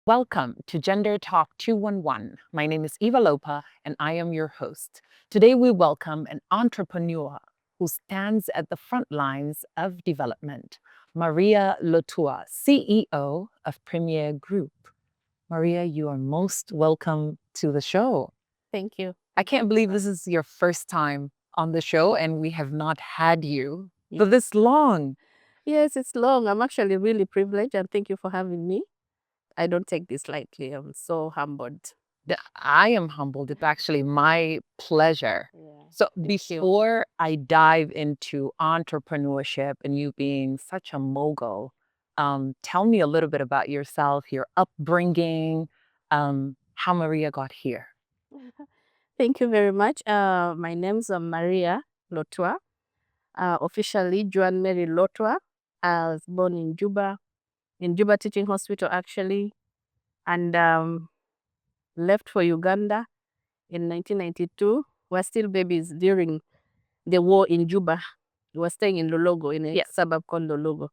Welcome to Gender Talk 211. My name is Eva Lopa, and I am your host. Today, we welcome an entrepreneur who stands at the front lines of development, Maria Lotua, CEO of Premier Group. Maria, you are most welcome to the show. Thank you. I can't believe this is your first time on the show, and we have not had you for this long. Yes, it's long. I'm actually really privileged, and thank you for having me. I don't take this lightly. I'm so humbled. I am humbled. It's actually my pleasure. Yeah. So Thank you. before I dive into entrepreneurship and you being such a mogul, tell me a little bit about yourself, your upbringing, how Maria got here. Thank you very much. My name's Maria Lotua, officially Joan Mary Lotua. I was born in Juba Teaching Hospital, actually, and left for Uganda in 1992. We're still babies during the war in Juba. We were staying in Lologo, in a suburb called Lologo.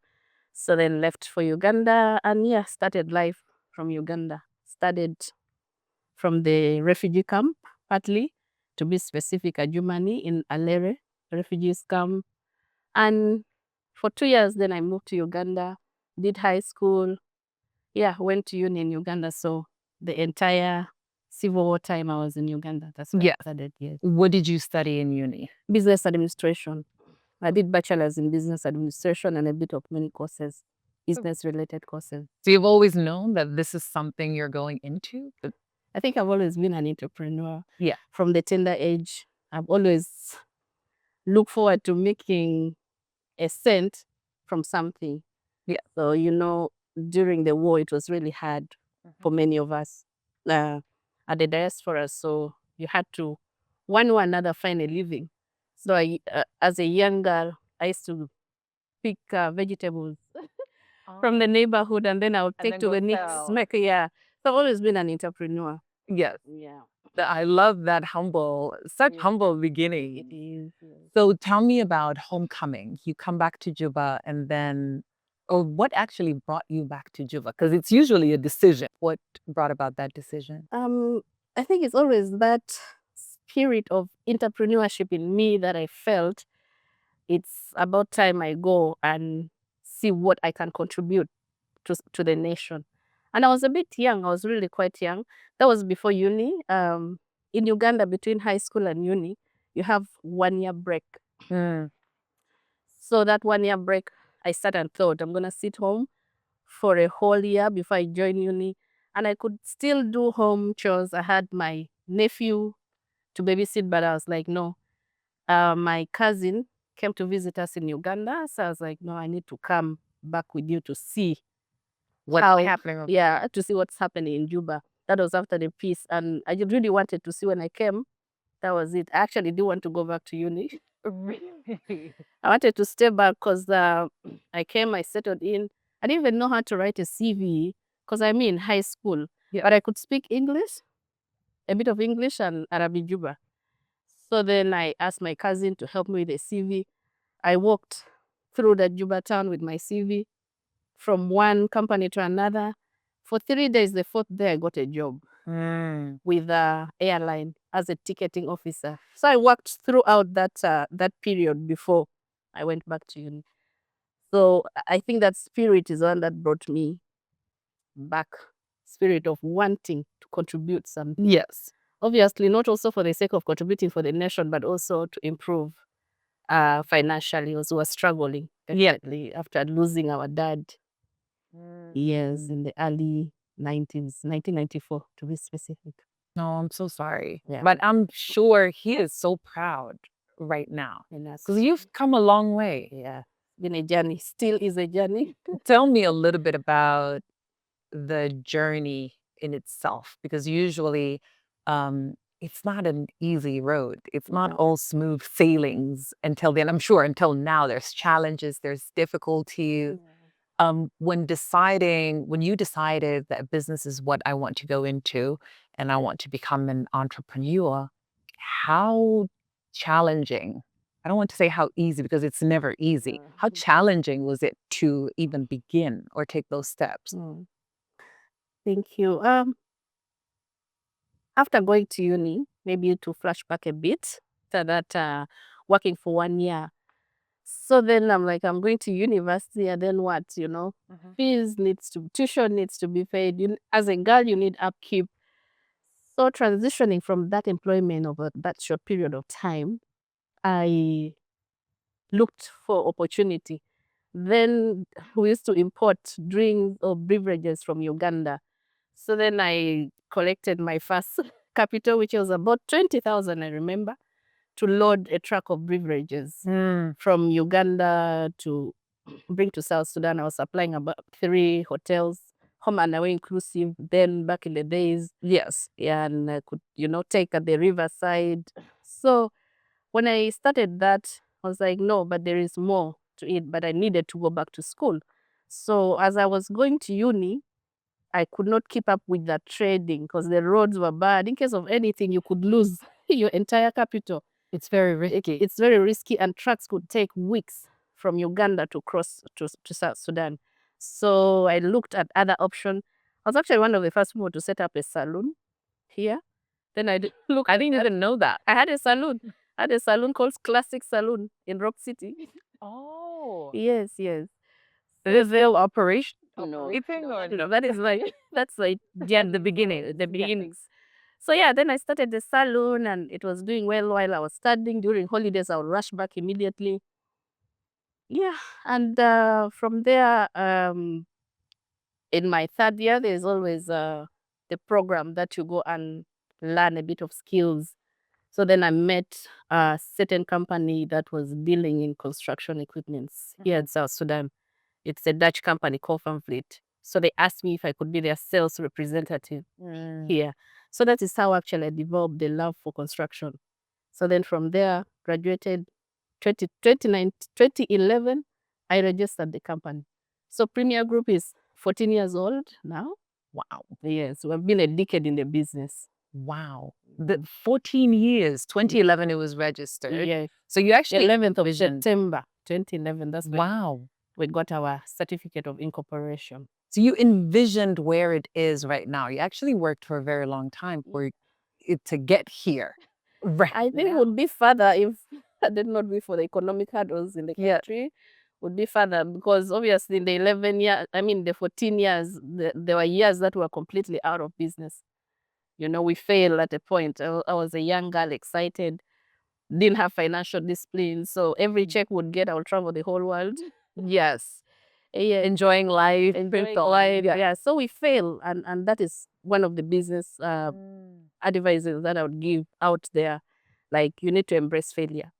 So then left for Uganda and started life from Uganda. Started from the refugee camp, partly, to be specific, at Jumani in Alere refugees camp. And for 2 years, then I moved to Uganda, did high school. Went to uni in Uganda. So the entire Civil War time I was in Uganda. That's where I started, yes. What did you study in uni? Business administration. I did bachelor's in business administration and a bit of many courses, business-related courses. So you've always known that this is something you're going into? I think I've always been an entrepreneur. Yeah. From the tender age, I've always looked forward to making a cent from something. Yeah. So, during the war, it was really hard for many of us at the diaspora. So you had to, one or another, find a living. So as a young girl, I used to pick vegetables from the neighborhood, and then I would take to the next market. Yeah. So I've always been an entrepreneur. Yes. Yeah. I love that such humble beginning. It is. Yes. So tell me about homecoming. You come back to Juba and then, or what actually brought you back to Juba? Because it's usually a decision. What brought about that decision? I think it's always that spirit of entrepreneurship in me that I felt it's about time I go and see what I can contribute to the nation. And I was a bit young. I was really quite young. That was before uni. In Uganda, between high school and uni, you have 1 year break. So that 1 year break, I sat and thought, I'm going to sit home for a whole year before I join uni. And I could still do home chores. I had my nephew to babysit, but I was like, no. My cousin came to visit us in Uganda. So I was like, no, I need to come back with you to see What's happening? Yeah, to see what's happening in Juba. That was after the peace. And I just really wanted to see when I came. That was it. I actually do want to go back to uni. Really? I wanted to stay back because I came, I settled in. I didn't even know how to write a CV because I'm in high school. Yeah. But I could speak English, a bit of English and Arabic Juba. So then I asked my cousin to help me with a CV. I walked through the Juba town with my CV from one company to another. For 3 days, the fourth day, I got a job with the airline as a ticketing officer. So I worked throughout that period before I went back to uni. So I think that spirit is one that brought me back. Spirit of wanting to contribute something. Yes. Obviously, not also for the sake of contributing for the nation, but also to improve financially. Also, we were struggling definitely after losing our dad. Yes, in the early 90s, 1994 to be specific. No, I'm so sorry. Yeah. But I'm sure he is so proud right now because you've come a long way. Yeah, been a journey, still is a journey. Tell me a little bit about the journey in itself, because usually it's not an easy road. It's not all smooth sailings until then. I'm sure until now there's challenges, there's difficulty. When you decided that business is what I want to go into and I want to become an entrepreneur, how challenging, I don't want to say how easy because it's never easy. How challenging was it to even begin or take those steps? Thank you. After going to uni, maybe to flashback a bit, after that, working for 1 year. So then I'm like, I'm going to university, and then what, tuition needs to be paid. As a girl, you need upkeep. So transitioning from that employment over that short period of time, I looked for opportunity. Then we used to import drinks or beverages from Uganda. So then I collected my first capital, which was about 20,000, I remember, to load a truck of beverages from Uganda to bring to South Sudan. I was supplying about 3 hotels, home and away inclusive, then back in the days. Yes. Yeah, and I could, take at the riverside. So when I started that, I was like, no, but there is more to it, but I needed to go back to school. So as I was going to uni, I could not keep up with that trading because the roads were bad. In case of anything, you could lose your entire capital. It's very risky. It's very risky, and trucks could take weeks from Uganda to cross to South Sudan. So I looked at other options. I was actually one of the first people to set up a salon here. Then I I didn't even know that. I had a salon. I had a salon called Classic Salon in Rock City. Oh. Yes, yes. Is it operation? No, Operating or no, that is like that's like the beginning, the beginnings. So yeah, then I started the salon, and it was doing well while I was studying. During holidays, I would rush back immediately. Yeah, and from there, in my 3rd year, there's always the program that you go and learn a bit of skills. So then I met a certain company that was dealing in construction equipments here in South Sudan. It's a Dutch company called Fleet. So they asked me if I could be their sales representative here. So that is how actually I developed the love for construction. So then from there, graduated 2011, I registered the company. So Premier Group is 14 years old now. Wow. Yes, we've been a decade in the business. Wow. The 14 years, 2011 it was registered. Yeah. So you actually 11th of envisioned. September 2011, that's when Wow. we got our certificate of incorporation. So you envisioned where it is right now. You actually worked for a very long time for it to get here. Right. I think it would be further if it did not be for the economic hurdles in the country. Would be further because obviously in the 11 years, the 14 years, there were years that were completely out of business. We failed at a point. I was a young girl, excited, didn't have financial discipline. So every check would get, I would travel the whole world. Yes. Yeah. Enjoying life. Enjoying life. Yeah. So we fail. And that is one of the business advices that I would give out there. Like, you need to embrace failure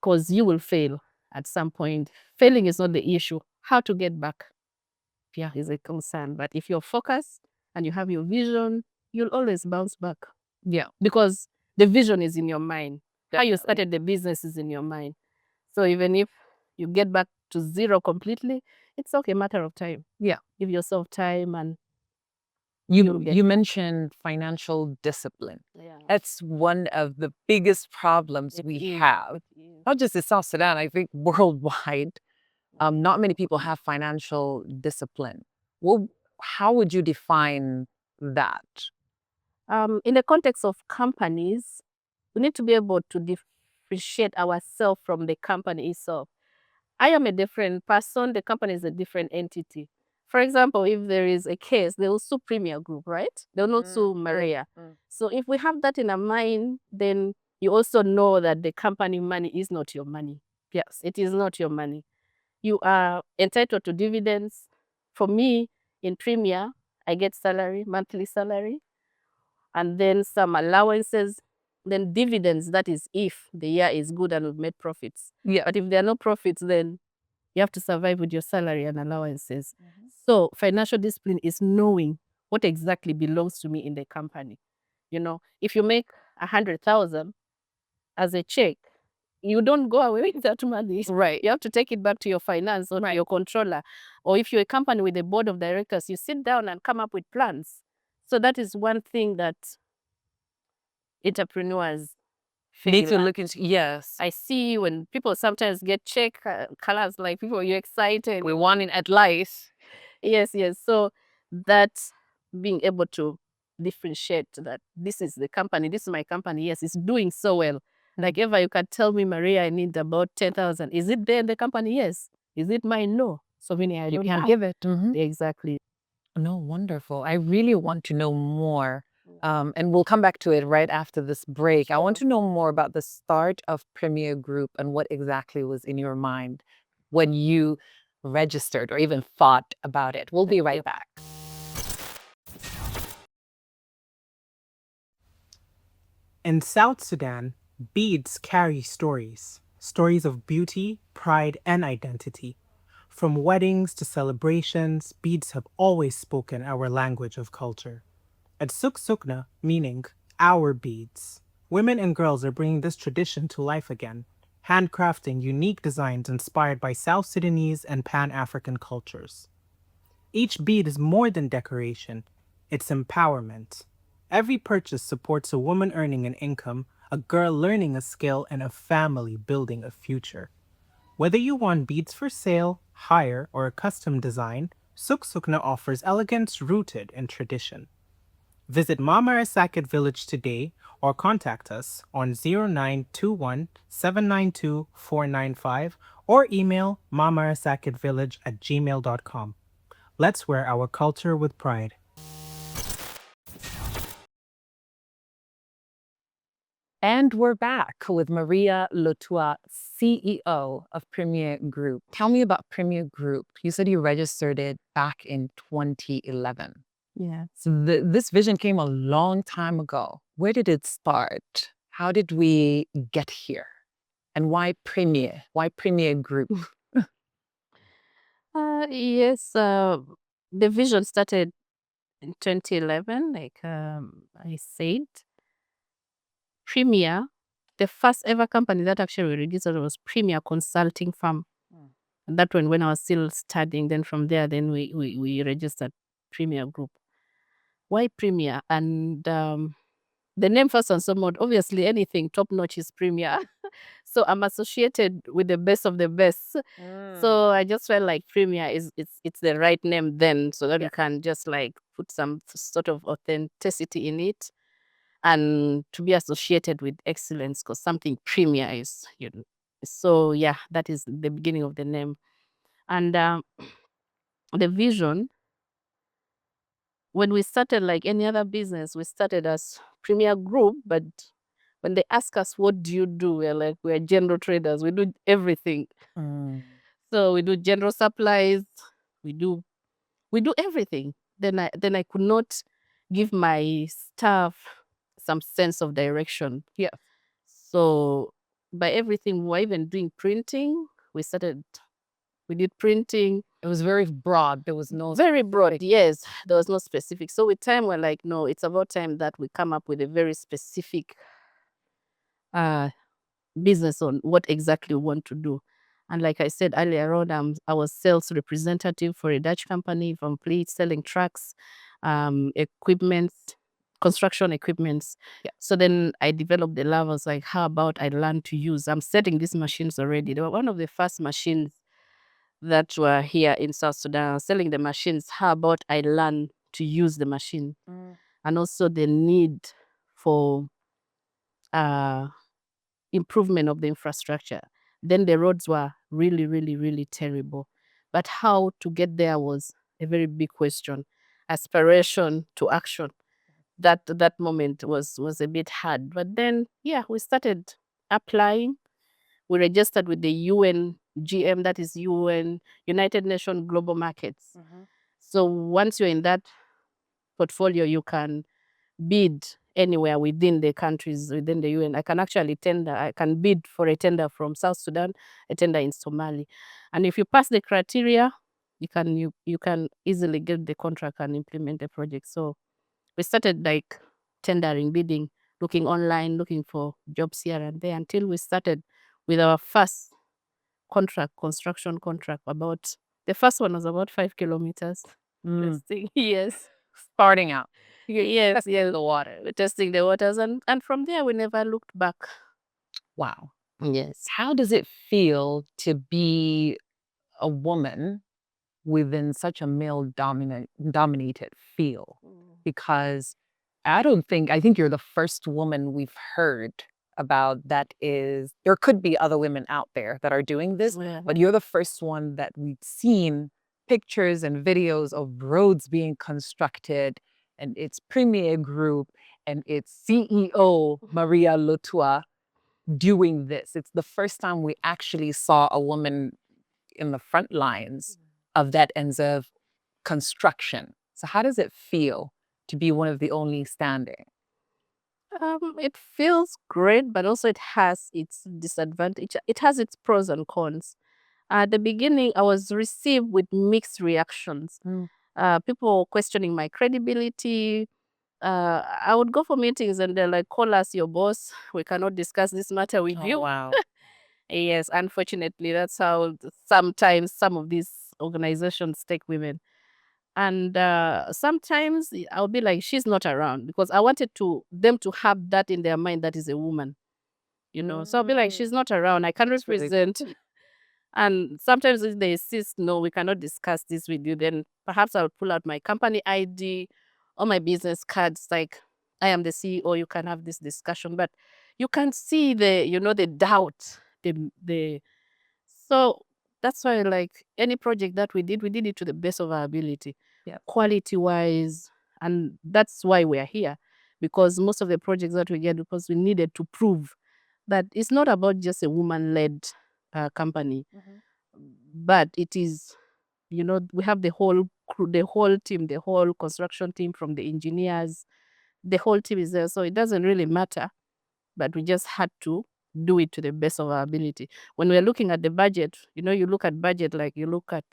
because you will fail at some point. Failing is not the issue. How to get back, yeah, is a concern. But if you're focused and you have your vision, you'll always bounce back. Yeah. Because the vision is in your mind. How you started the business is in your mind. So even if you get back to zero completely, it's okay, matter of time. Yeah. Give yourself time, and you mentioned financial discipline. yeah. That's one of the biggest problems we have. Not just in South Sudan, I think worldwide. Not many people have financial discipline. Well, how would you define that? In the context of companies, we need to be able to differentiate ourselves from the company itself. I am a different person, the company is a different entity. For example, if there is a case, they will sue Premier Group, right? They will not sue Maria. So if we have that in our mind, then you also know that the company money is not your money. Yes, it is not your money. You are entitled to dividends. For me, in Premier, I get salary, monthly salary, and then some allowances, then dividends. That is if the year is good and we've made profits. Yeah. But if there are no profits, then you have to survive with your salary and allowances. So financial discipline is knowing what exactly belongs to me in the company. If you make 100,000 as a check, you don't go away with that money. Right. You have to take it back to your finance or to your controller. Or if you're a company with a board of directors, you sit down and come up with plans. So that is one thing that entrepreneurs need to look into. Yes. I see when people sometimes get check colors, like people, you're excited. We want it at life. Yes, yes. So that being able to differentiate that this is the company, this is my company. Yes, it's doing so well. Like Eva, you can tell me, Maria, I need about 10,000. Is it there in the company? Yes. Is it mine? No. So meaning I You don't can have. give it. Exactly. No, wonderful. I really want to know more. And we'll come back to it right after this break. I want to know more about the start of Premier Group and what exactly was in your mind when you registered or even thought about it. We'll be right back. In South Sudan, beads carry stories, stories of beauty, pride, and identity. From weddings to celebrations, beads have always spoken our language of culture. At Suksukna, meaning our beads, women and girls are bringing this tradition to life again, handcrafting unique designs inspired by South Sudanese and Pan-African cultures. Each bead is more than decoration, it's empowerment. Every purchase supports a woman earning an income, a girl learning a skill, and a family building a future. Whether you want beads for sale, hire, or a custom design, Suksukna offers elegance rooted in tradition. Visit Mamarasakit Village today or contact us on 0921 792 495 or email mamarasakit@gmail.com. Let's wear our culture with pride. And we're back with Maria Lotua, CEO of Premier Group. Tell me about Premier Group. You said you registered it back in 2011. Yeah. So this vision came a long time ago. Where did it start? How did we get here? And why Premier? Why Premier Group? Yes, the vision started in 2011, like I said. Premier, the first ever company that actually registered was Premier Consulting Firm. And that when I was still studying, then from there, then we registered Premier Group. Why Premier? And the name first and foremost, obviously anything top notch is Premier. So I'm associated with the best of the best. So I just felt like Premier it's the right name then, so that you can just like put some sort of authenticity in it, and to be associated with excellence, because something Premier is, you know. So yeah, that is the beginning of the name, and the vision. When we started, like any other business, we started as Premier Group, but when they ask us, what do you do? We're like, we're general traders. We do everything. So we do general supplies. We do everything. Then I could not give my staff some sense of direction. Yeah. So by everything, we were even doing printing. We did printing. It was very broad. There was no Very broad, yes. There was no specific. So with time, we're like, no, it's about time that we come up with a very specific business on what exactly we want to do. And like I said earlier on, I was sales representative for a Dutch company from Fleet, selling trucks, equipment, construction equipments. Yeah. So then I developed the love. I was like, how about I learn to use? I'm setting these machines already. They were one of the first machines that were here in South Sudan, selling the machines. How about I learn to use the machine? And also the need for improvement of the infrastructure. Then the roads were really, really, really terrible. But how to get there was a very big question. Aspiration to action. That moment was a bit hard. But then, yeah, we started applying. We registered with the UN GM, that is UN, United Nations Global Markets. So once you're in that portfolio, you can bid anywhere within the countries, within the UN. I can bid for a tender from South Sudan, a tender in Somali. And if you pass the criteria, you can easily get the contract and implement the project. So we started like tendering, bidding, looking online, looking for jobs here and there, until we started with our first construction contract. The first one was about 5 kilometers. Testing, yes. starting out. Yes, Testing the water. we're testing the waters, and from there we never looked back. Wow. Yes. How does it feel to be a woman within such a male-dominated field, because I think you're the first woman we've heard about that is, there could be other women out there that are doing this, but you're the first one that we've seen pictures and videos of roads being constructed, and its premier group and its CEO, Maria Lotua, doing this. It's the first time we actually saw a woman in the front lines of that ends of construction. So how does it feel to be one of the only standing? It feels great, but also it has its disadvantage. It has its pros and cons. At the beginning, I was received with mixed reactions. People questioning my credibility. I would go for meetings and they're like, call us your boss. We cannot discuss this matter with you. Wow. Yes, unfortunately, that's how sometimes some of these organizations take women. And sometimes I'll be like, she's not around, because I wanted them to have that in their mind, that is a woman, So I'll be like, she's not around. I can't represent. And sometimes if they insist, no, we cannot discuss this with you, then perhaps I'll pull out my company ID or my business cards, like, I am the CEO, you can have this discussion. But you can see the doubt, so that's why, like, any project that we did it to the best of our ability, quality wise. And that's why we are here, because most of the projects that we get, because we needed to prove that it's not about just a woman-led company, but it is, we have the whole crew, the whole team, the whole construction team, from the engineers, the whole team is there. So it doesn't really matter, but we just had to do it to the best of our ability. When we're looking at the budget, you look at budget like you look at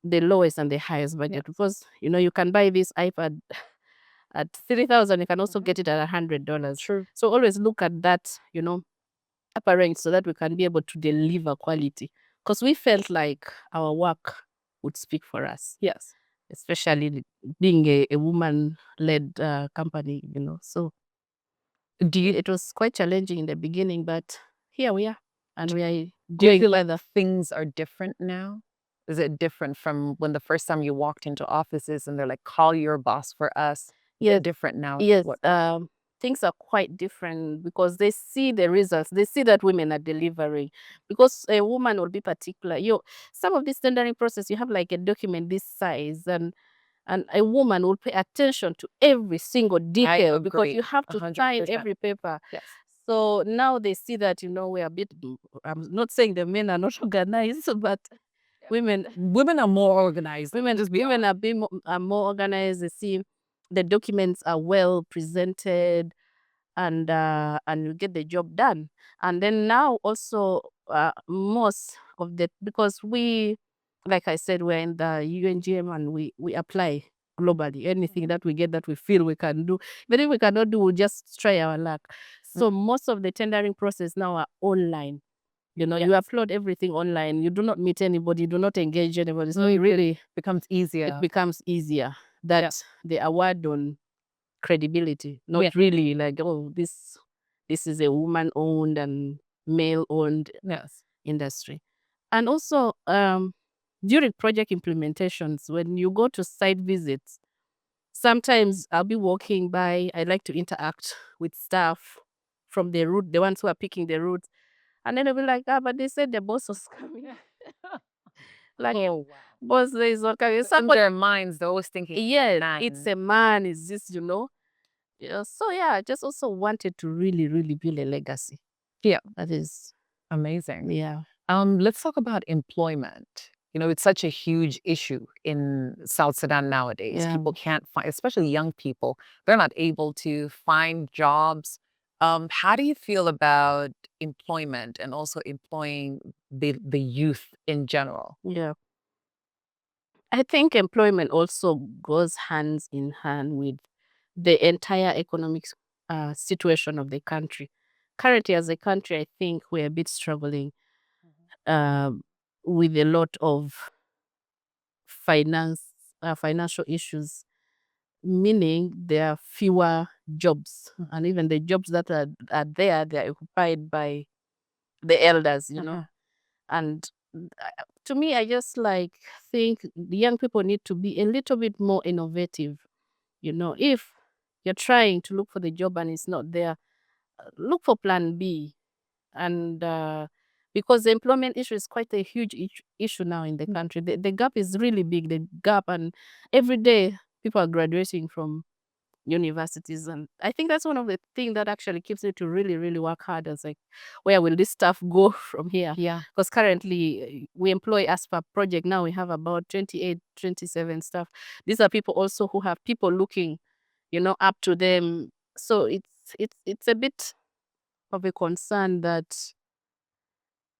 the lowest and the highest budget, because you can buy this iPad at $3,000, you can also get it at $100. True. So always look at that, upper range, so that we can be able to deliver quality, because we felt like our work would speak for us. Yes. Especially being a woman-led company, So it was quite challenging in the beginning, but here we are, and we are. Do you feel like the things are different now? Is it different from when the first time you walked into offices and they're like, call your boss for us? Yeah, different now. Yes, things are quite different, because they see the results. They see that women are delivering, because a woman will be particular. Some of this tendering process, you have like a document this size, and a woman will pay attention to every single detail, because you have to 100%. Sign every paper. Yes. So now they see that, we're a bit, I'm not saying the men are not organized, but women are more organized. Women are more organized. They see the documents are well presented, and you get the job done. And then now also most of because we, like I said, we're in the UNGM, and we apply globally. Anything that we get that we feel we can do, but if we cannot do, we'll just try our luck. So most of the tendering process now are online. You upload everything online. You do not meet anybody. You do not engage anybody. So it really becomes easier. It becomes easier. That the award on credibility, not really like, oh, this is a woman-owned and male-owned industry. And also during project implementations, when you go to site visits, sometimes I'll be walking by. I like to interact with staff from the route, the ones who are picking the route. And then they'll be like, but they said the boss was coming. Like, boss is not coming. In their minds, they're always thinking, it's a man, is this, So I just also wanted to really, really build a legacy. Yeah. That is amazing. Yeah. Let's talk about employment. It's such a huge issue in South Sudan nowadays. Yeah. People can't find, especially young people, they're not able to find jobs. How do you feel about employment and also employing the youth in general? Yeah. I think employment also goes hands in hand with the entire economic situation of the country. Currently, as a country, I think we're a bit struggling with a lot of financial issues, meaning there are fewer jobs, and even the jobs that are there, they're occupied by the elders, And to me, I just like think the young people need to be a little bit more innovative. If you're trying to look for the job and it's not there, look for plan B. And because the employment issue is quite a huge issue now in the country. The gap is really big, the gap, and every day people are graduating from universities, and I think that's one of the things that actually keeps me to really, really work hard. As like, where will this stuff go from here? Yeah. Because currently we employ, as per project now, we have about 28, 27 staff. These are people also who have people looking, up to them. So it's a bit of a concern that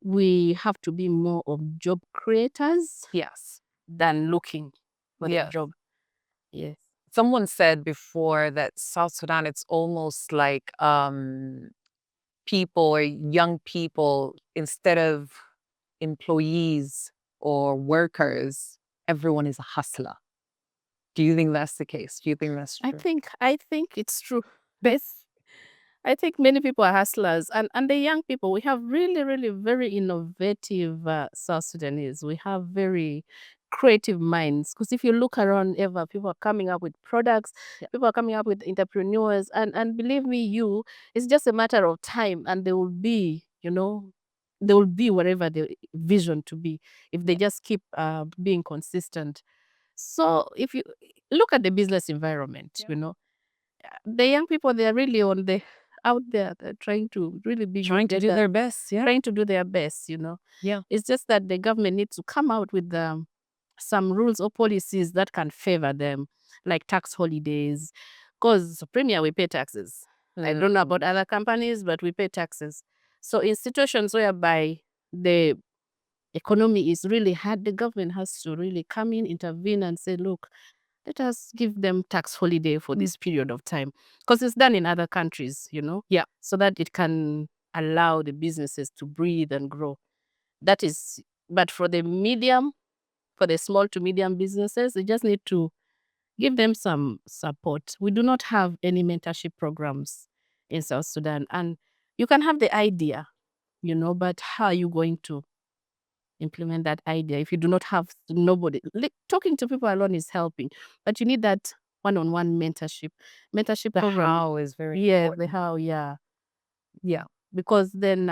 we have to be more of job creators Yes. than looking for the Yes. job. Yes. Someone said before that South Sudan, it's almost like people or young people, instead of employees or workers, everyone is a hustler. Do you think that's the case? Do you think that's I true? think it's true. I think many people are hustlers, and the young people, we have really, really very innovative South Sudanese. We have very creative minds. Because if you look around, Eva, people are coming up with products, people are coming up with entrepreneurs, and believe me, it's just a matter of time, and they will be, they will be wherever the vision to be if they just keep being consistent. So if you look at the business environment, the young people, they are really out there, they're trying to really be Trying to good do at their best, yeah. trying to do their best. Yeah. It's just that the government needs to come out with some rules or policies that can favor them, like tax holidays. Because Premier, we pay taxes. I don't know about other companies, but we pay taxes. So in situations whereby the economy is really hard, the government has to really come in, intervene, and say, look, let us give them tax holiday for this period of time. Because it's done in other countries, Yeah. so that it can allow the businesses to breathe and grow. That is, but for the small to medium businesses, they just need to give them some support. We do not have any mentorship programs in South Sudan. And you can have the idea, but how are you going to implement that idea if you do not have nobody? Talking to people alone is helping, but you need that one-on-one mentorship The program. how is very Yeah, important. the how, yeah. Yeah. Because then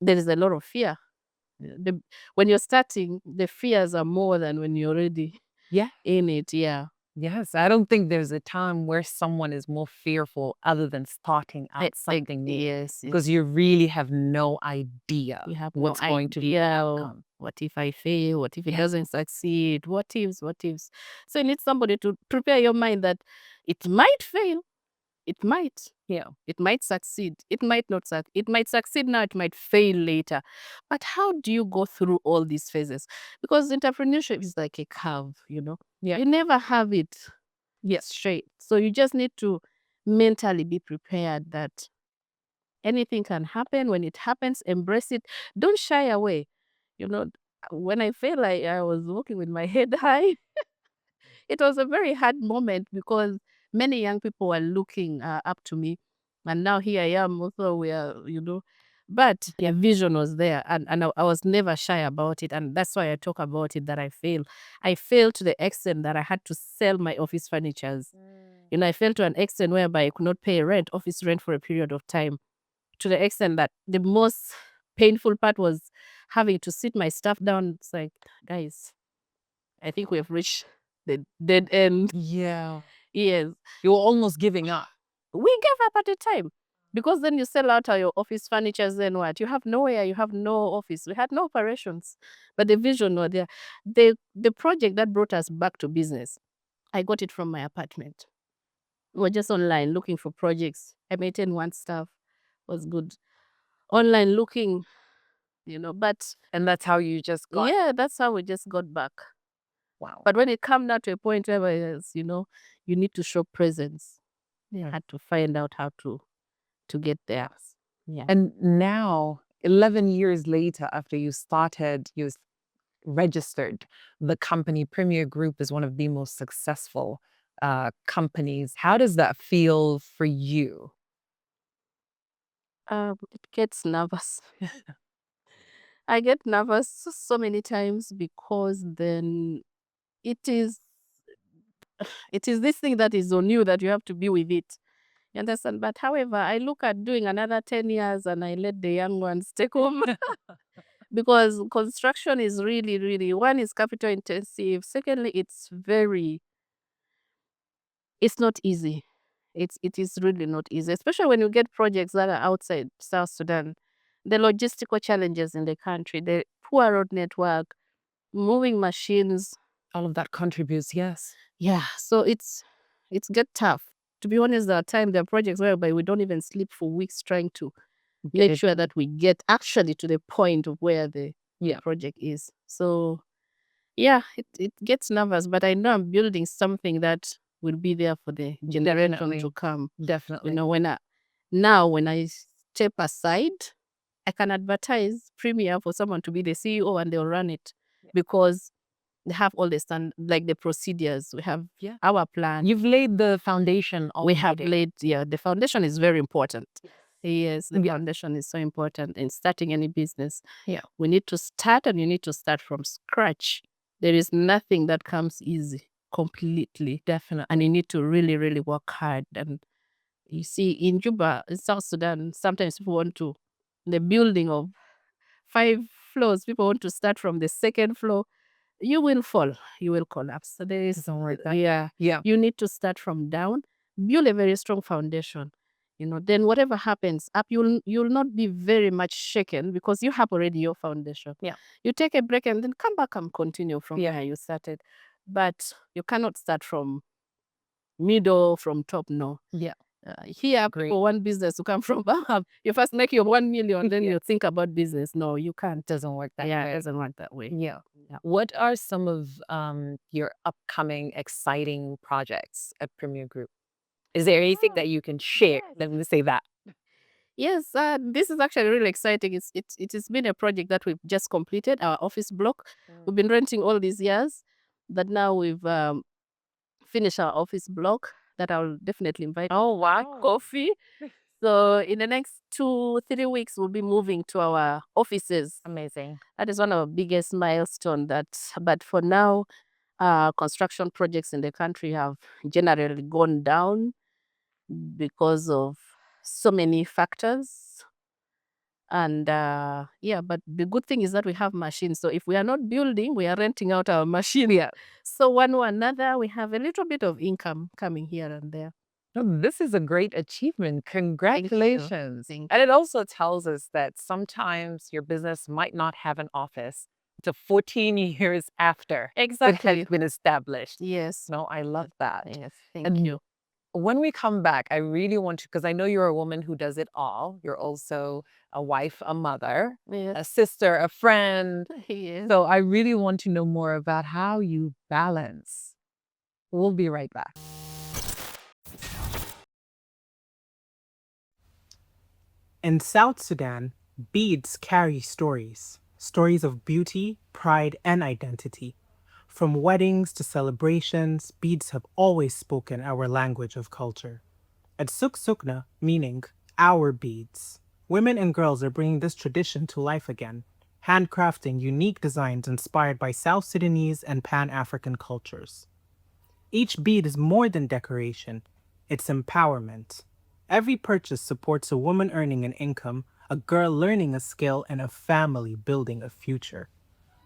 there is a lot of fear. When you're starting, the fears are more than when you're already Yeah. in it. Yeah. Yes. I don't think there's a time where someone is more fearful other than starting out something new. Yes. Because you really have no idea You have what's no going to be the idea. outcome. What if I fail? What if it Yeah. doesn't succeed? What ifs? What ifs? So you need somebody to prepare your mind that it might fail. It might. Yeah. It might succeed. It might not succeed. It might succeed now. It might fail later. But how do you go through all these phases? Because entrepreneurship is like a curve, Yeah. You never have it straight. So you just need to mentally be prepared that anything can happen. When it happens, embrace it. Don't shy away. When I felt like I was walking with my head high, it was a very hard moment because many young people were looking up to me. And now here I am also but Yeah. the vision was there, and I was never shy about it. And that's why I talk about it, that I failed. I failed to the extent that I had to sell my office furnitures. I failed to an extent whereby I could not pay office rent for a period of time, to the extent that the most painful part was having to sit my staff down. It's like, guys, I think we have reached the dead end. Yeah. Yes. You were almost giving up. We gave up at the time. Because then you sell out your office furnitures, then what? You have nowhere, you have no office. We had no operations. But the vision was there. The project that brought us back to business, I got it from my apartment. We were just online looking for projects. I maintained one staff, was good. Online looking, but And that's how you just got. yeah, that's how we just got back. Wow. But when it come now to a point where you need to show presence, they had to find out how to get there. Yeah. And now, 11 years later, after you started, you registered the company. Premier Group is one of the most successful companies. How does that feel for you? It gets nervous. I get nervous so many times because then it is this thing that is on you that you have to be with it. You understand? But however, I look at doing another 10 years and I let the young ones take over because construction is really, really, one is capital intensive. Secondly, it's not easy. It is really not easy, especially when you get projects that are outside South Sudan. The logistical challenges in the country, the poor road network, moving machines. All of that contributes, yes. Yeah, so it's get tough. To be honest, there are projects whereby we don't even sleep for weeks trying to make sure that we get actually to the point of where the project is. So yeah, it gets nervous, but I know I'm building something that will be there for the generation to come. Definitely. You know, when I step aside, I can advertise Premier for someone to be the CEO and they'll run it because they have all the the procedures. We have our plan. You've laid the foundation already. We have laid, the foundation is very important. Yes, the foundation is so important in starting any business. Yeah. We need to start and you need to start from scratch. There is nothing that comes easy, completely. Definitely. And you need to really, really work hard. And you see, in Juba, in South Sudan, sometimes people want to, the building of 5 floors, people want to start from the second floor. You will fall, you will collapse. So there is, Yeah. you need to start from down, build a very strong foundation. You know, then whatever happens up, you'll not be very much shaken because you have already your foundation. Yeah. You take a break and then come back and continue from where you started. But you cannot start from middle, from top, no. Yeah. Here, people want business to come from above. You first make your 1 million, then you think about business. No, you can't. Doesn't work that way. Yeah, it doesn't work that way. Yeah. What are some of your upcoming exciting projects at Premier Group? Is there anything that you can share? Let me say that. Yes, this is actually really exciting. It has been a project that we've just completed, our office block. We've been renting all these years, but now we've finished our office block that I'll definitely invite. Oh, wow. Coffee. So in the next 2-3 weeks, we'll be moving to our offices. Amazing. That is one of the biggest milestones. But for now, construction projects in the country have generally gone down because of so many factors. And but the good thing is that we have machines. So if we are not building, we are renting out our machine. Yeah. So one way or another, we have a little bit of income coming here and there. Oh, this is a great achievement. Congratulations. Thank you. And it also tells us that sometimes your business might not have an office until 14 years after it Exactly. has been established. Yes. No, I love that. Yes. Thank And you. when we come back, I really want to, because I know you're a woman who does it all. You're also a wife, a mother, a Yes. sister, a friend. Yes. So I really want to know more about how you balance. We'll be right back. In South Sudan, beads carry stories. Stories of beauty, pride, and identity. From weddings to celebrations, beads have always spoken our language of culture. At Suk Sukna, meaning our beads, women and girls are bringing this tradition to life again, handcrafting unique designs inspired by South Sudanese and Pan-African cultures. Each bead is more than decoration, it's empowerment. Every purchase supports a woman earning an income, a girl learning a skill, and a family building a future.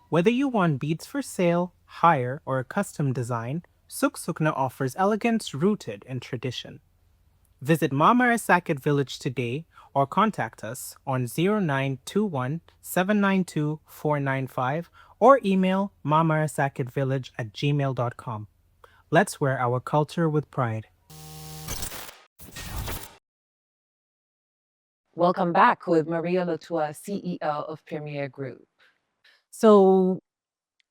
Whether you want beads for sale, hire, or a custom design, Suk Sukna offers elegance rooted in tradition. Visit Mamarasakit Village today or contact us on 0921 792 495 or email mamarasakitvillage@gmail.com. Let's wear our culture with pride. Welcome back with Maria Lotua, CEO of Premier Group. So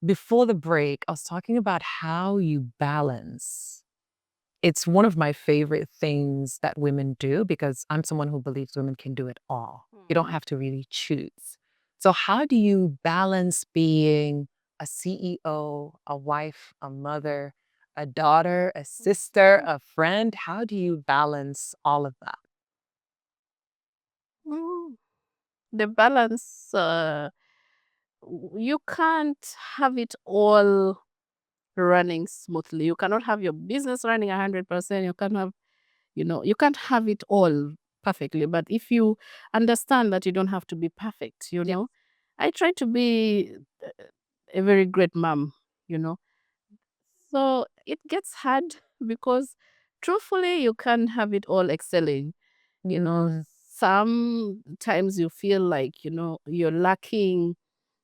before the break, I was talking about how you balance. It's one of my favorite things that women do because I'm someone who believes women can do it all. You don't have to really choose. So how do you balance being a CEO, a wife, a mother, a daughter, a sister, a friend? How do you balance all of that? The balance, you can't have it all running smoothly. You cannot have your business running 100%. You can't have, you can't have it all perfectly. But if you understand that you don't have to be perfect, I try to be a very great mom, you know. So it gets hard because truthfully, you can't have it all excelling. Sometimes you feel like, you're lacking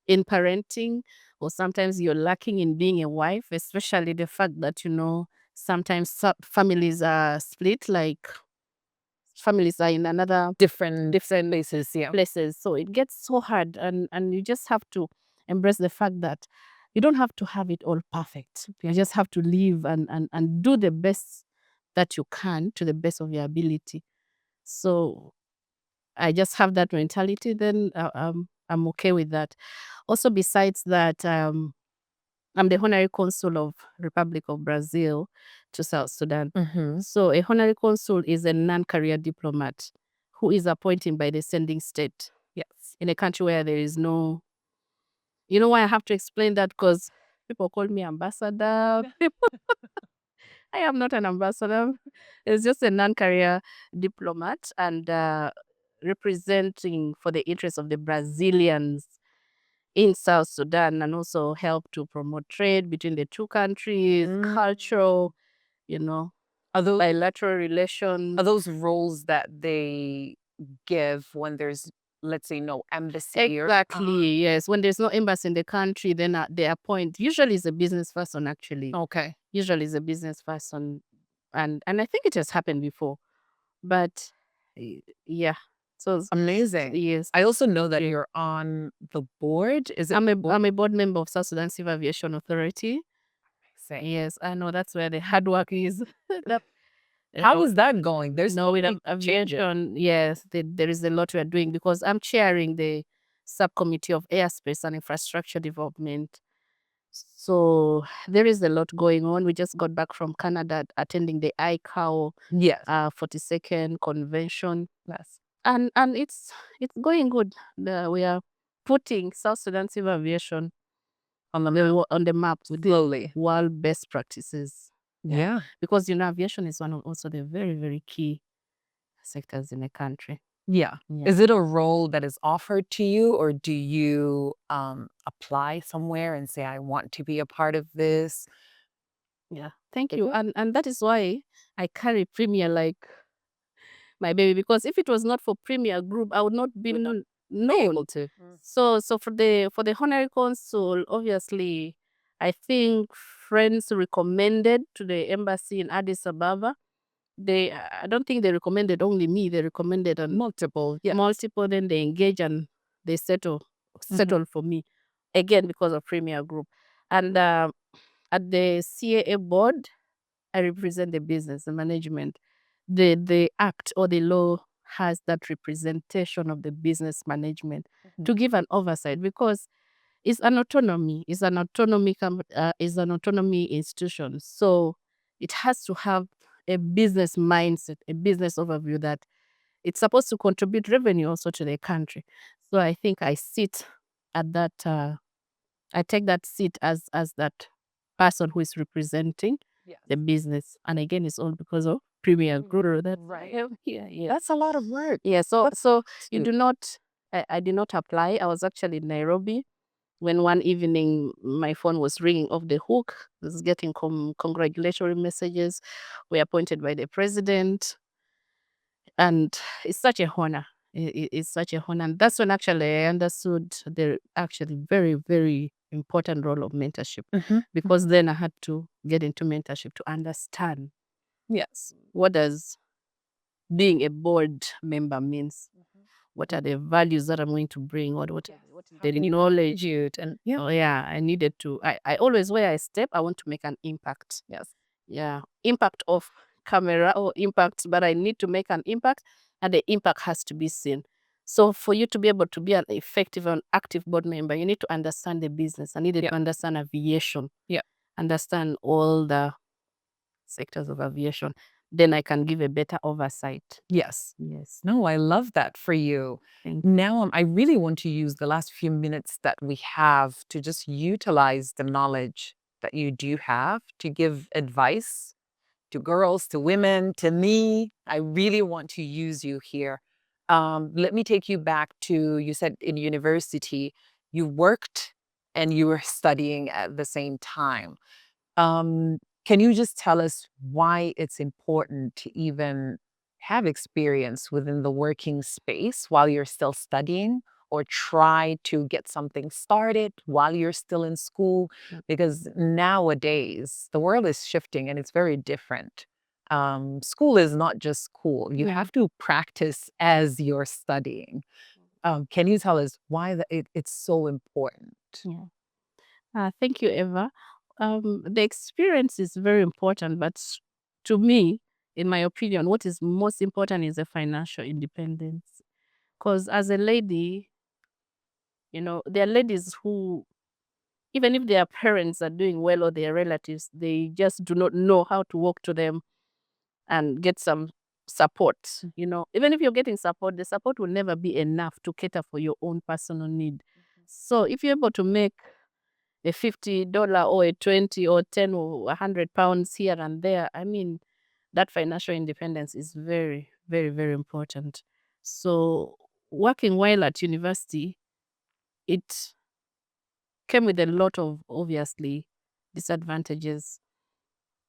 in parenting, or sometimes you're lacking in being a wife, especially the fact that, sometimes families are split, like families are in another Different places. So it gets so hard, and you just have to embrace the fact that you don't have to have it all perfect. You just have to live and do the best that you can to the best of your ability. So I just have that mentality, then I'm okay with that. Also, besides that, I'm the honorary consul of Republic of Brazil to South Sudan. So a honorary consul is a non-career diplomat who is appointed by the sending state. Yes. In a country where there is no, you know why I have to explain that? Because people call me ambassador. I am not an ambassador. It's just a non-career diplomat, and representing for the interests of the Brazilians in South Sudan, and also help to promote trade between the two countries, cultural, bilateral relations. Are those roles that they give when there's, let's say, no embassy? Exactly, yes. When there's no embassy in the country, then they appoint, usually it's a business person, actually. Okay. Usually it's a business person. And I think it has happened before. But yeah. So Amazing. yes. I also know that you're on the board. Is it? I'm a board member of South Sudan Civil Aviation Authority. Amazing. Yes, I know that's where the hard work is. How is that going? There's No, with big changes. aviation, yes, there is a lot we are doing, because I'm chairing the subcommittee of airspace and infrastructure development. So there is a lot going on. We just got back from Canada attending the ICAO Yes. 42nd convention. Yes. And it's going good. We are putting South Sudan civil aviation on the map with Slowly. world best practices. Yeah. Because aviation is one of also the very, very key sectors in the country. Yeah. Yeah. Is it a role that is offered to you, or do you apply somewhere and say, I want to be a part of this? Yeah. Thank you. And that is why I carry Premier like my baby, because if it was not for Premier Group, I would not be known. Able to. So for the honorary consul, obviously, I think friends recommended to the embassy in Addis Ababa. I don't think they recommended only me. They recommended Multiple. Yeah. multiple. Then they engage and they settle for me, again because of Premier Group. And at the CAA board, I represent the business and management. The act or the law has that representation of the business management to give an oversight, because it's an autonomy. It's an autonomy institution. So it has to have a business mindset, a business overview, that it's supposed to contribute revenue also to the country. So I think I sit at that. I take that seat as that person who is representing the business. And again, it's all because of Premier Guru. Yeah. That's a lot of work. Yeah. So you do not. I did not apply. I was actually in Nairobi when one evening my phone was ringing off the hook. I was getting congratulatory messages. We appointed by the president, and it's such a honor. It's such a honor, and that's when actually I understood the actually very, very important role of mentorship, because then I had to get into mentorship to understand Yes. what does being a board member means. What are the values that I'm going to bring? What is the knowledge? And Oh yeah, I needed to. I always, where I step, I want to make an impact. yes. Yeah, impact off camera or impact, but I need to make an impact, and the impact has to be seen. So for you to be able to be an effective and active board member, you need to understand the business. I needed to understand aviation. Yeah. Understand all the sectors of aviation. then I can give a better oversight. Yes. Yes. No, I love that for you. Thank you. Now, I really want to use the last few minutes that we have to just utilize the knowledge that you do have to give advice to girls, to women, to me. I really want to use you here. Let me take you back to, you said in university, you worked and you were studying at the same time. Can you just tell us why it's important to even have experience within the working space while you're still studying, or try to get something started while you're still in school? Because nowadays the world is shifting and it's very different. School is not just school. You Yeah. have to practice as you're studying. Can you tell us why it's so important? Yeah. Thank you, Eva. The experience is very important, but to me, in my opinion, what is most important is the financial independence. Because as a lady, there are ladies who, even if their parents are doing well or their relatives, they just do not know how to walk to them and get some support. Even if you're getting support, the support will never be enough to cater for your own personal need. So if you're able to make a $50 or a 20 or 10 or 100 pounds here and there, I mean, that financial independence is very, very, very important. So working while at university, it came with a lot of, obviously, disadvantages.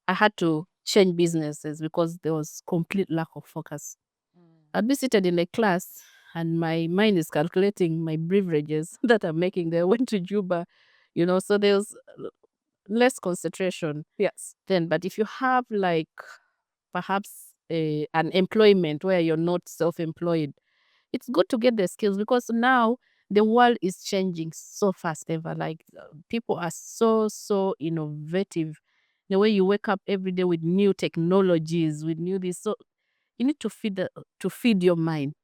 I had to change businesses because there was complete lack of focus. I'd be seated in a class and my mind is calculating my beverages that I'm making there. I went to Juba, so there's less concentration Yes. then. But if you have like perhaps an employment where you're not self-employed, it's good to get the skills, because now the world is changing so fast, Eva. Like people are so innovative. The way you wake up every day with new technologies, with new this, so you need to feed your mind.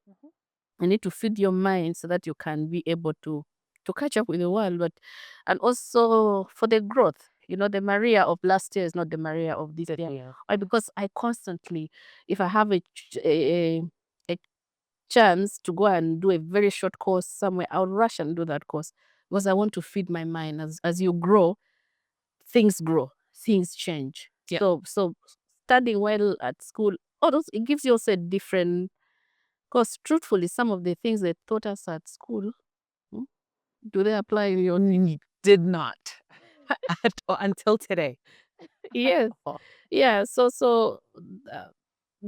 You need to feed your mind so that you can be able to catch up with the world, and also for the growth. The Maria of last year is not the Maria of this year. Yeah. Why? Because I constantly, if I have a chance to go and do a very short course somewhere, I'll rush and do that course, because I want to feed my mind. As you grow, things grow, things change. Yeah. So studying while at school, it gives you also a different. Because truthfully, some of the things they taught us at school, do they apply in your Did not until today. Yes. Yeah. So uh,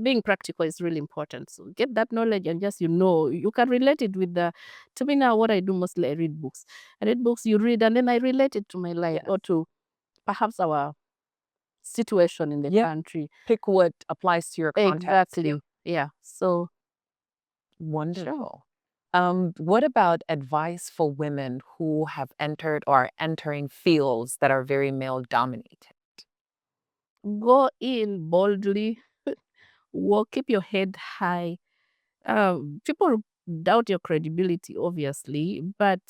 being practical is really important. So get that knowledge, and just you can relate it with to me now, what I do mostly, I read books. I read books, you read, and then I relate it to my life, Yes. or to perhaps our situation in the Yep. country. Pick what applies to your context. Exactly. Yep. Yeah. So Wonderful. What about advice for women who have entered or are entering fields that are very male dominated? go in boldly, walk, keep your head high. People doubt your credibility, obviously, but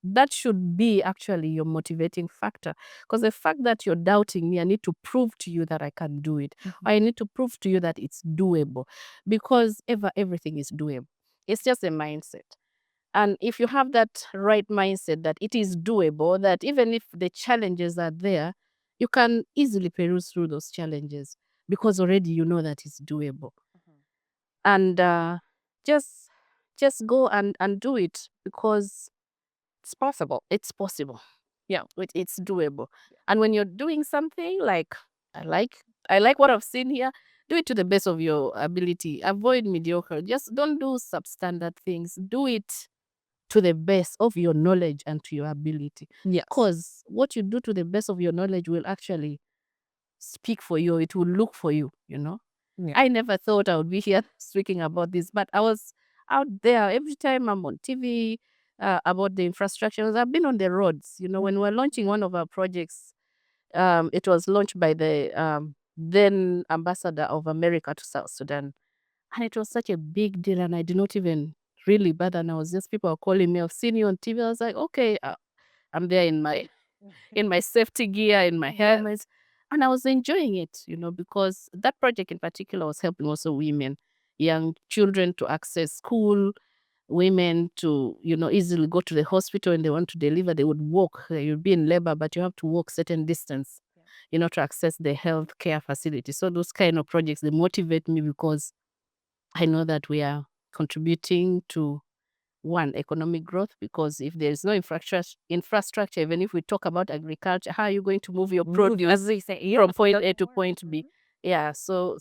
that should be actually your motivating factor. Because the fact that you're doubting me, I need to prove to you that I can do it. I need to prove to you that it's doable, because everything is doable. It's just a mindset. And if you have that right mindset that it is doable, that even if the challenges are there, you can easily peruse through those challenges, because already you know that it's doable. And just go and do it, because It's possible. it's possible. Yeah, it's doable. And when you're doing something like I like what I've seen here, do it to the best of your ability. Avoid mediocre. Just don't do substandard things. Do it to the best of your knowledge and to your ability. Yes. Because what you do to the best of your knowledge will actually speak for you. It will look for you, Yeah. I never thought I would be here speaking about this, but I was out there every time I'm on TV about the infrastructure. I've been on the roads. When we're launching one of our projects, it was launched by the then ambassador of America to South Sudan. And it was such a big deal, and I did not even really bother. And I was just, people are calling me, I've seen you on TV. I was like, okay, I'm there in my safety gear, in my helmet. And I was enjoying it, because that project in particular was helping also women, young children to access school, women to, easily go to the hospital when they want to deliver. They would walk. You'd be in labor, but you have to walk certain distance, to access the health care facility. So those kind of projects, they motivate me because I know that we are contributing to one, economic growth, because if there's no infrastructure, even if we talk about agriculture, how are you going to move your produce As they say, from point doesn't A to work. point B? Yeah, so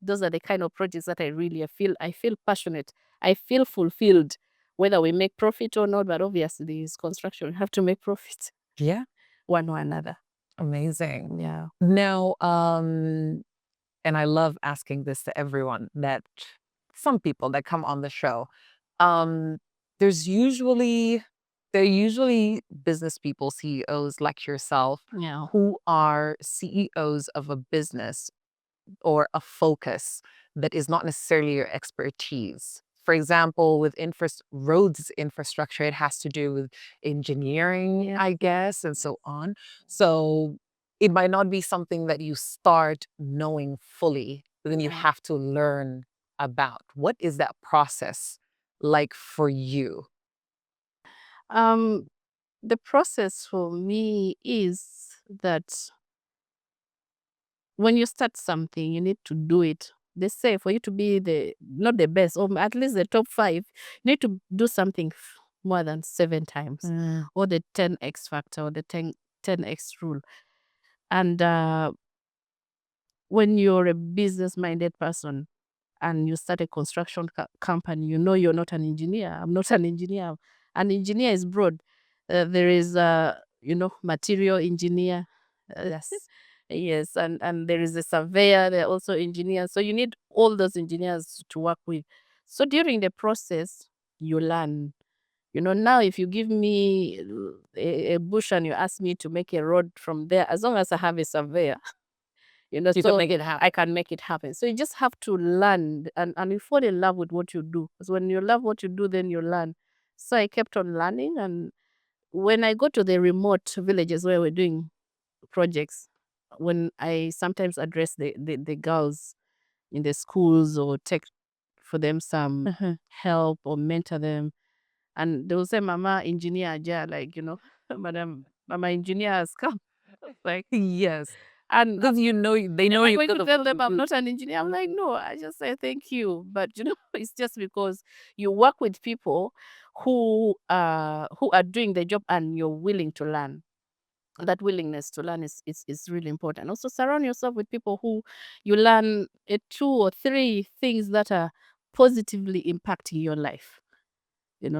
those are the kind of projects that I feel passionate. I feel fulfilled, whether we make profit or not. But obviously, it's construction. We have to make profit Yeah. one or another. Amazing. Yeah. Now, and I love asking this to everyone, that some people that come on the show, um, there's usually they're usually business people, CEOs like yourself, Yeah. who are CEOs of a business or a focus that is not necessarily your expertise. For example, with roads infrastructure, it has to do with engineering, Yeah. I guess, and so on. So it might not be something that you start knowing fully, but then you Yeah. have to learn about. What is that process like for you? The process for me is that when you start something, you need to do it. They say for you to be not the best, or at least the top 5, you need to do something more than 7 times, or the 10x factor, or the 10x rule. And when you're a business-minded person and you start a construction company, you're not an engineer. I'm not an engineer. An engineer is broad. There is, material engineer. Yes. Yes, and there is a surveyor. There are also engineers. So you need all those engineers to work with. So during the process, you learn. Now if you give me a bush and you ask me to make a road from there, as long as I have a surveyor, You can so make it happen. I can make it happen. So you just have to learn, and you fall in love with what you do. Because when you love what you do, then you learn. So I kept on learning, and when I go to the remote villages where we're doing projects, when I sometimes address the girls in the schools or take for them some help or mentor them, and they will say, Mama engineer Aja, like, Madam Mama engineer has come. Like, Yes. and Because they know am I you going to could tell them I'm not an engineer? I'm like, no, I just say thank you. But it's just because you work with people who are doing the job and you're willing to learn. That willingness to learn is really important. Also surround yourself with people who you learn 2 or 3 things that are positively impacting your life.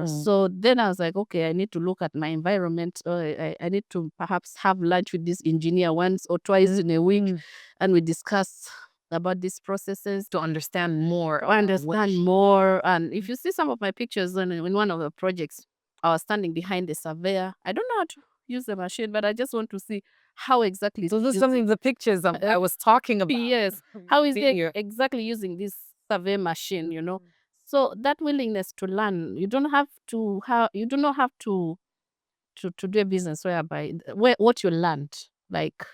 So then I was like, okay, I need to look at my environment. I need to perhaps have lunch with this engineer once or twice in a week, and we discuss about these processes to understand more. more. And if you see some of my pictures in one of the projects, I was standing behind the surveyor. I don't know how to use the machine, but I just want to see how exactly. So those are some of the pictures I was talking about. Yes, how is Seeing they you. exactly using this survey machine? So that willingness to learn, you do not have to do a business whereby what you learned, like,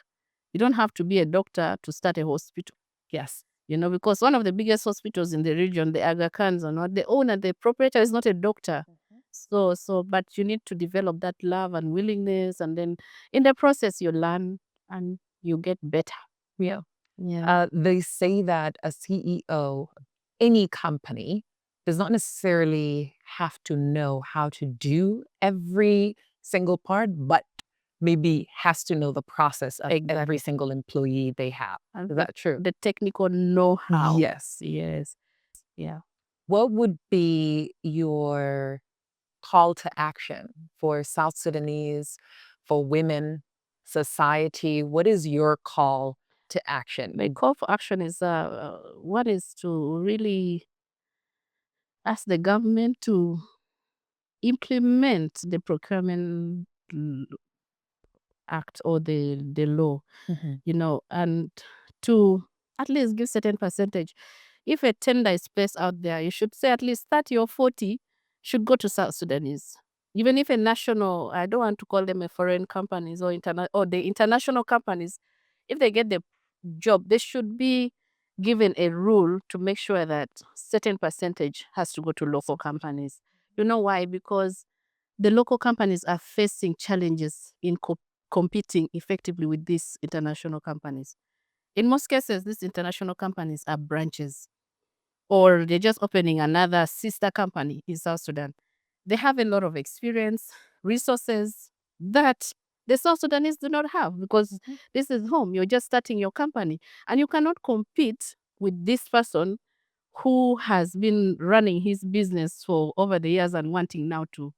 you don't have to be a doctor to start a hospital. Yes. Because one of the biggest hospitals in the region, the Aga Khans, are not the owner, the proprietor is not a doctor. But you need to develop that love and willingness, and then in the process you learn and you get better. Yeah. Yeah. They say that a CEO of any company does not necessarily have to know how to do every single part, but maybe has to know the process of every single employee they have. And Is that true? the technical know-how. Yes. Yes. Yeah. What would be your call to action for South Sudanese, for women, society? What is your call to action? My call for action is one is to really ask the government to implement the procurement act or the law, and to at least give certain percentage. If a tender is placed out there, you should say at least 30 or 40 should go to South Sudanese. Even if a national, I don't want to call them a foreign companies or the international companies, if they get the job, they should be given a rule to make sure that certain percentage has to go to local companies. You know why? Because the local companies are facing challenges in competing effectively with these international companies. In most cases, these international companies are branches, or they're just opening another sister company in South Sudan. They have a lot of experience, resources that the South Sudanese do not have, because this is home. You're just starting your company, and you cannot compete with this person who has been running his business for over the years and wanting now to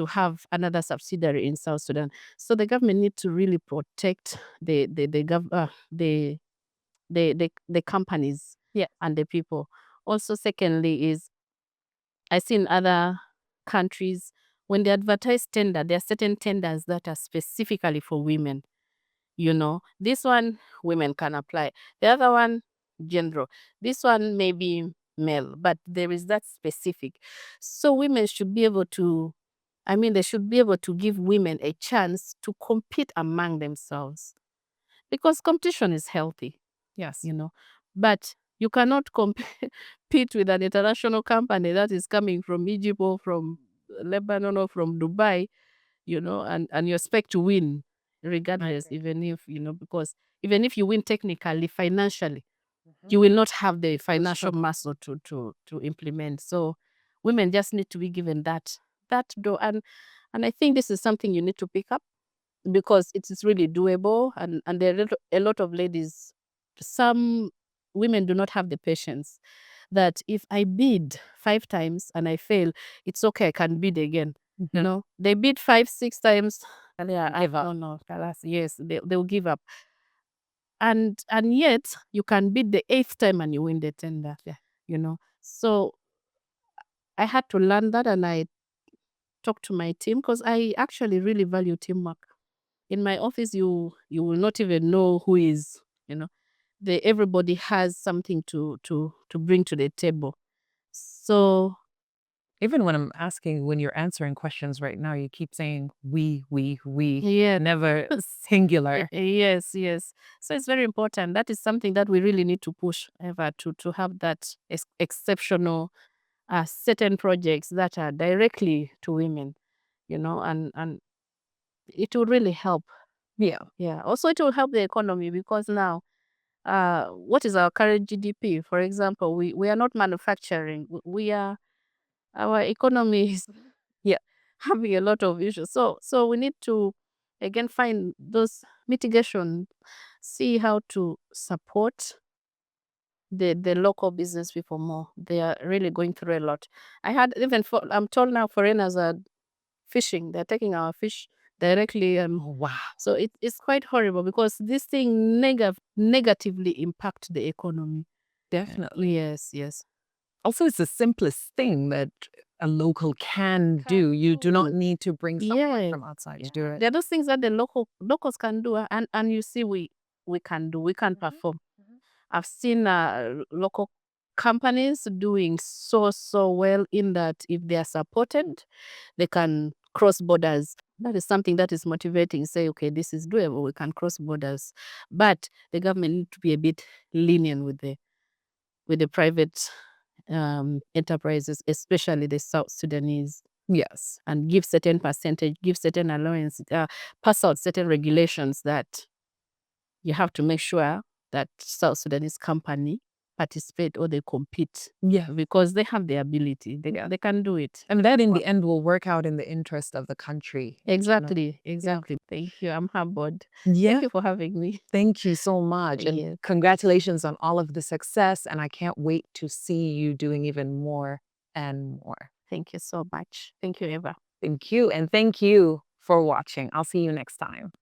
have another subsidiary in South Sudan. So the government need to really protect the companies, Yeah. and the people. Also, secondly, is I see in other countries, when they advertise tender, there are certain tenders that are specifically for women. This one, women can apply. The other one, general. This one may be male, but there is that specific. So women should be able to, they should be able to give women a chance to compete among themselves, because competition is healthy. Yes. But you cannot compete with an international company that is coming from Egypt or from Lebanon or from Dubai, and you expect to win regardless, even if, because even if you win technically, financially, you will not have the financial muscle to implement. So women just need to be given that door. And I think this is something you need to pick up, because it is really doable, and there are a lot of ladies. Some women do not have the patience that if I bid 5 times and I fail, it's okay, I can bid again. They bid 5, 6 times, and they are, Give up. no, yes, they'll give up. And yet you can bid the 8th time and you win the tender. So I had to learn that, and I talked to my team, because I actually really value teamwork. In my office, you will not even know who is, everybody has something to bring to the table. So Even when you're answering questions right now, you keep saying we, yeah, never singular. yes. So it's very important. That is something that we really need to push, Eva, to have that exceptional certain projects that are directly to women, and it will really help. Yeah. Also, it will help the economy, because now, what is our current GDP? For example, we are not manufacturing. Our economy is Yeah. having a lot of issues. So we need to again find those mitigation, see how to support the local business people more. They are really going through a lot. I'm told now foreigners are fishing. They're taking our fish directly. Oh, wow. So it's quite horrible, because this thing negatively impact the economy. Definitely. Yes. Also, it's the simplest thing that a local can do. You do not need to bring someone from outside to do it. There are those things that the locals can do, and you see we can do. We can perform. I've seen local companies doing so well, in that if they are supported, they can cross borders. That is something that is motivating. Say, okay, this is doable. We can cross borders, but the government need to be a bit lenient with the private enterprises, especially the South Sudanese. Yes. And give certain percentage, give certain allowance, pass out certain regulations that you have to make sure that South Sudanese company participate or they compete. Yeah. Because they have the ability. They can do it. And that in the end will work out in the interest of the country. Exactly. Thank you. I'm humbled. Yeah. Thank you for having me. Thank you so much. And Yes. congratulations on all of the success. And I can't wait to see you doing even more and more. Thank you so much. Thank you, Eva. Thank you. And thank you for watching. I'll see you next time.